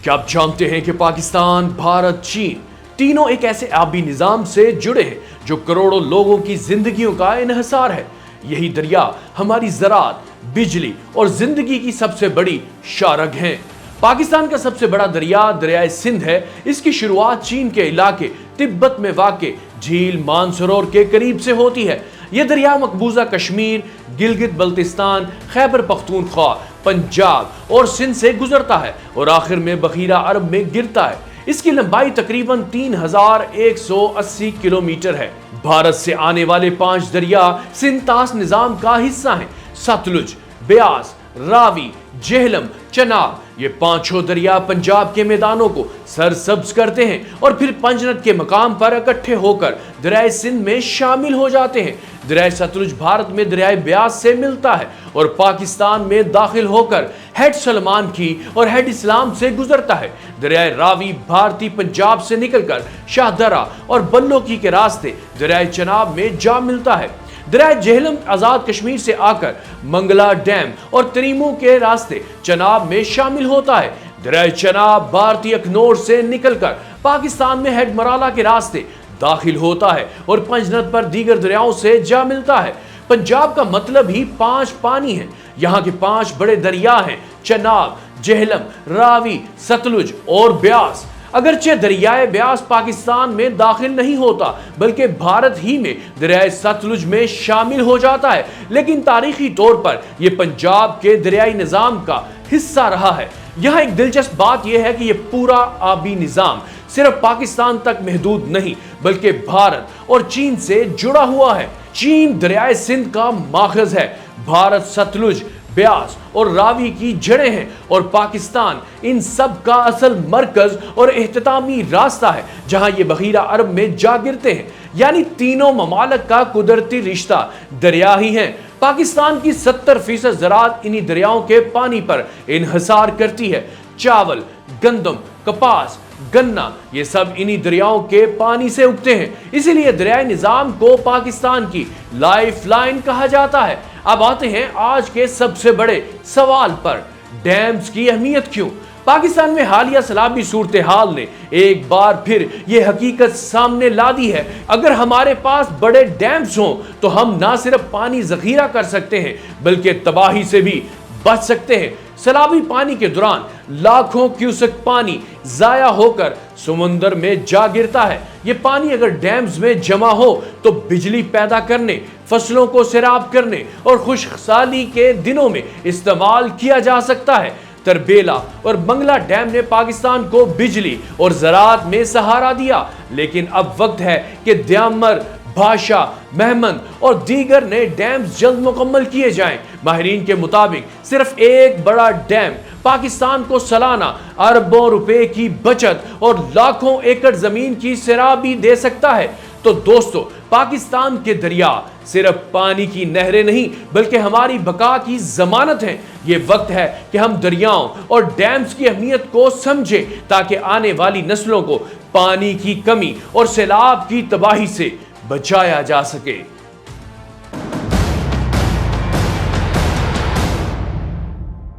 क्या आप जानते हैं कि पाकिस्तान, भारत, चीन तीनों एक ऐसे आबी निजाम से जुड़े हैं जो करोड़ों लोगों की जिंदगियों का इन्हिसार है। यही दरिया हमारी ज़राअत, बिजली और जिंदगी की सबसे बड़ी शारग हैं। पाकिस्तान का सबसे बड़ा दरिया दरियाए सिंध है। इसकी शुरुआत चीन के इलाके तिब्बत में वाक़े झील मानसरोवर के करीब से होती है। यह दरिया मकबूजा कश्मीर, गिलगित बल्तिस्तान, खैबर पख्तूनख्वा, पंजाब और सिंध से गुजरता है और आखिर में बखीरा अरब में गिरता है। इसकी लंबाई तकरीबन 3180 किलोमीटर है। भारत से आने वाले 5 दरिया सिंध तास निजाम का हिस्सा हैं। सतलुज, ब्यास, रावी, जेहलम, चनाब, ये पांचों दरिया पंजाब के मैदानों को सरसब्ज करते हैं और फिर पंजनद के मकाम पर इकट्ठे होकर दरियाए सिंध में शामिल हो जाते हैं। दरियाए सतलुज भारत में दरियाए ब्यास से मिलता है और पाकिस्तान में दाखिल होकर हेड सलमान की और हेड इस्लाम से गुजरता है। दरियाए रावी भारतीय पंजाब से निकलकर शाहदरा और बल्लोकी के रास्ते दरियाए चनाब में जा मिलता है। दरियाए जेहलम आजाद कश्मीर से आकर मंगला डैम और तरीमू के रास्ते चनाब में शामिल होता है। दरियाए चनाब भारतीय अखनौर से निकलकर पाकिस्तान में हेड मराला के रास्ते दाखिल होता है और पंजनद पर दीगर दरियाओं से जा मिलता है। पंजाब का मतलब ही 5 पानी है। यहाँ के 5 बड़े दरिया हैं, चनाब, जेहलम, रावी, सतलुज और ब्यास। अगरचे दरियाए ब्यास पाकिस्तान में दाखिल नहीं होता बल्कि भारत ही में दरियाए सतलुज में शामिल हो जाता है, लेकिन तारीखी तौर पर यह पंजाब के दरियाई निजाम का हिस्सा रहा है। यहाँ एक दिलचस्प बात यह है कि यह पूरा आबी निजाम सिर्फ पाकिस्तान तक महदूद नहीं बल्कि भारत और चीन से जुड़ा हुआ है। चीन दरियाए सिंध का माखज़ है, भारत सतलुज, ब्यास और रावी की जड़ें हैं और पाकिस्तान इन सब का असल मरकज और एहतितामी रास्ता है जहां ये बखीरा अरब में जा गिरते हैं। यानी तीनों ममालक का कुदरती रिश्ता दरिया ही है। पाकिस्तान की 70% ज़राअत इन्हीं दरियाओं के पानी पर इन्हिसार करती है। चावल, गंदम, कपास, गन्ना, ये सब इन्हीं दरियाओं के पानी से उगते हैं। इसीलिए दरियाई निजाम को पाकिस्तान की लाइफ लाइन कहा जाता है। अब आते हैं आज के सबसे बड़े सवाल पर, डैम्स की अहमियत क्यों? पाकिस्तान में हालिया सैलाबी सूरत हाल ने एक बार फिर यह हकीकत सामने ला दी है, अगर हमारे पास बड़े डैम्स हों तो हम ना सिर्फ पानी जखीरा कर सकते हैं बल्कि तबाही से भी बच सकते हैं। सैलाबी पानी के दौरान लाखों क्यूसेक पानी जाया होकर समुंदर में जा गिरता है। ये पानी अगर डैम्स में जमा हो तो बिजली पैदा करने, फसलों को सैराब करने और खुशहाली के दिनों में इस्तेमाल किया जा सकता है। तरबेला और मंगला डैम ने पाकिस्तान को बिजली और ज़राअत में सहारा दिया, लेकिन अब वक्त है कि द्यामर, भाषा, महमंद और दीगर नए डैम्स जल्द मुकम्मल किए जाएं। माहिरीन के मुताबिक सिर्फ एक बड़ा डैम पाकिस्तान को सालाना अरबों रुपए की बचत और लाखों एकड़ जमीन की सैराबी दे सकता है। तो दोस्तों, पाकिस्तान के दरिया सिर्फ पानी की नहरें नहीं बल्कि हमारी बका की जमानत हैं। ये वक्त है कि हम दरियाओं और डैम्स की अहमियत को समझें ताकि आने वाली नस्लों को पानी की कमी और सैलाब की तबाही से बचाया जा सके।